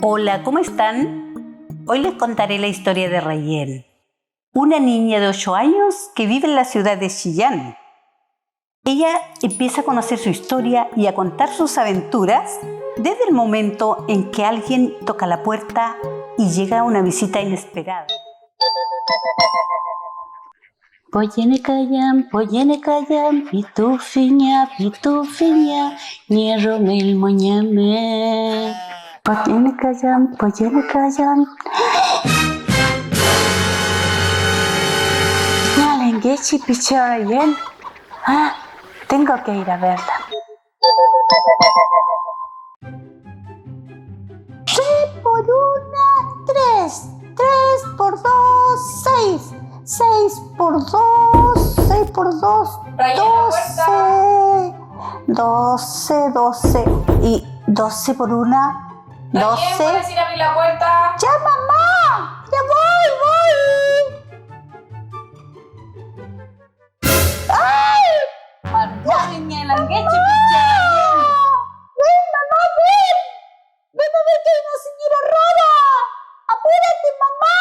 Hola, ¿cómo están? Hoy les contaré la historia de Rayen, una niña de 8 años que vive en la ciudad de Chillán. Ella empieza a conocer su historia y a contar sus aventuras desde el momento en que alguien toca la puerta y llega una visita inesperada. Poyene kayan, pitufinya, nyeromel monyame. Poyene kayan. Nalengechi picharayen. Tengo que ir a verla. 3 por 1, 3. 3 por 2, 6. 6 por 2, 6 por 2, 12. 12. Y 12 por 1, 12. ¿Puedes ir a abrir la puerta? ¡Ya, mamá! ¡Ya voy! ¡Ay! ¡Ven, mamá, ven! ¡Ven a ver que hay una señora rara! ¡Apúrate, mamá!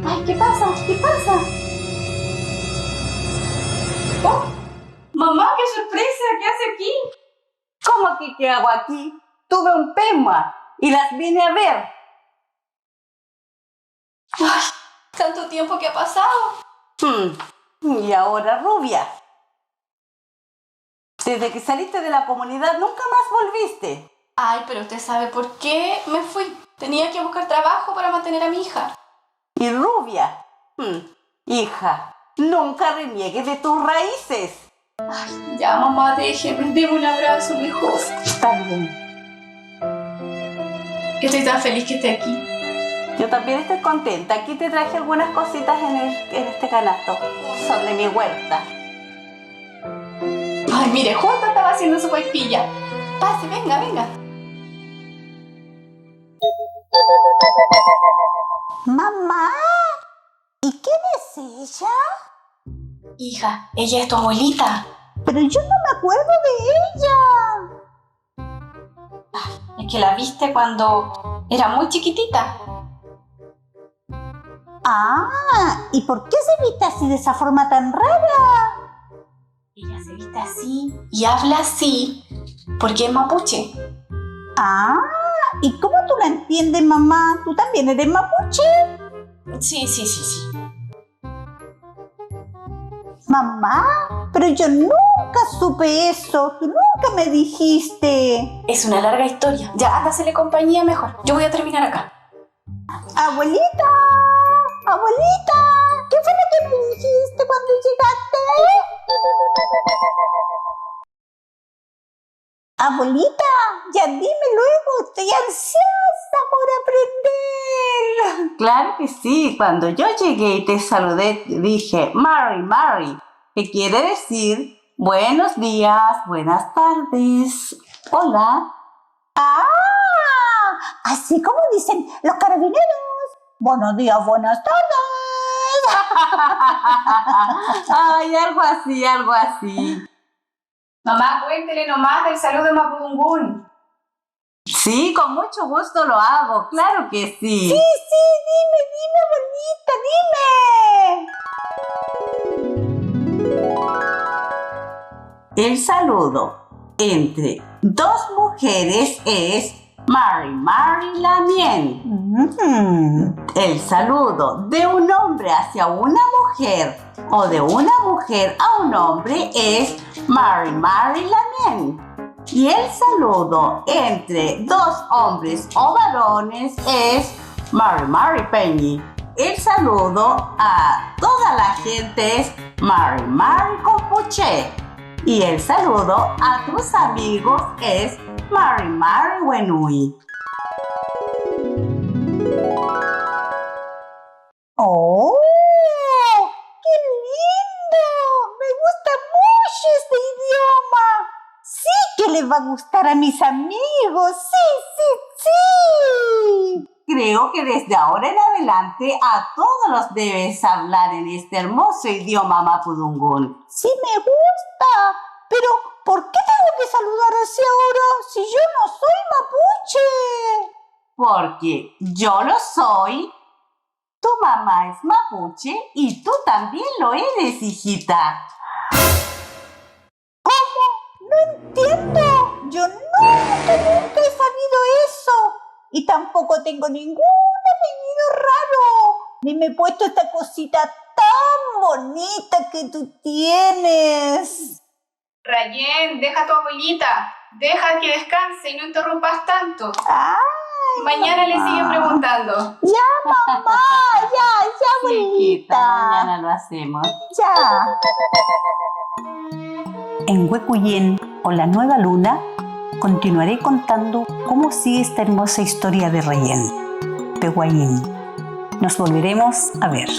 Ay, ¿qué pasa? ¿Qué pasa? Oh, mamá, qué sorpresa, ¿qué hace aquí? ¿Cómo que qué hago aquí? Tuve un tema y las vine a ver. Ay, tanto tiempo que ha pasado. Y ahora, rubia. Desde que saliste de la comunidad nunca más volviste. Ay, pero usted sabe por qué me fui. Tenía que buscar trabajo para mantener a mi hija. Y rubia. Hija, nunca reniegues de tus raíces. Ay, ya, mamá, déjeme, deme un abrazo mejor. Está bien. Estoy tan feliz que esté aquí. Yo también estoy contenta. Aquí te traje algunas cositas en este canasto. Son de mi huerta. Ay, mire, justo estaba haciendo su paipilla. Pase, venga, venga. Mamá, ¿y quién es ella? Hija, ella es tu abuelita. Pero yo no me acuerdo de ella. Ay, es que la viste cuando era muy chiquitita. ¿Y por qué se viste así de esa forma tan rara? Ella se viste así y habla así porque es mapuche. ¿Y cómo tú la entiendes, mamá? ¿Tú también eres mapuche? Sí. Mamá, pero yo nunca supe eso. Tú nunca me dijiste. Es una larga historia. Ya, anda, hacerle compañía mejor. Yo voy a terminar acá. Abuelita, ¿qué fue lo que me dijiste cuando llegaste? Abuelita, ya dime luego, estoy ansiosa por aprender. Claro que sí, cuando yo llegué y te saludé, dije, Mari, que quiere decir buenos días, buenas tardes, hola. Así como dicen los carabineros, buenos días, buenas tardes. Ay, algo así. Mamá, cuéntele nomás del saludo de Mapudungún. Sí, con mucho gusto lo hago, claro que sí. Sí, dime, El saludo entre dos mujeres es Mari Lamien. El saludo de un hombre hacia una mujer o de una mujer a un hombre es Mari Lamien. Y el saludo entre dos hombres o varones es Mari Peñi. El saludo a toda la gente es Mari Compuche. Y el saludo a tus amigos es Mari Wenui. ¡Oh! ¡Qué lindo! Me gusta mucho este idioma. Sí que le va a gustar a mis amigos. Sí. Creo que desde ahora en adelante a todos los debes hablar en este hermoso idioma mapudungún. Sí me gusta, pero ¿por qué tengo que saludar así ahora si yo no soy mapuche? porque yo lo soy, tu mamá es mapuche y tú también lo eres, hijita. No entiendo. Yo nunca he sabido eso. Y tampoco tengo ningún apellido raro. Ni me he puesto esta cosita tan bonita que tú tienes. Rayen, deja a tu abuelita. Deja que descanse y no interrumpas tanto. Ay, Mañana le siguen preguntando. ya, mamá, ya, Sí, hijita, abuelita. mañana lo hacemos. Ya. En Huecuyén o la nueva luna continuaré contando cómo sigue esta hermosa historia de Rayen, Pehuayín. Nos volveremos a ver.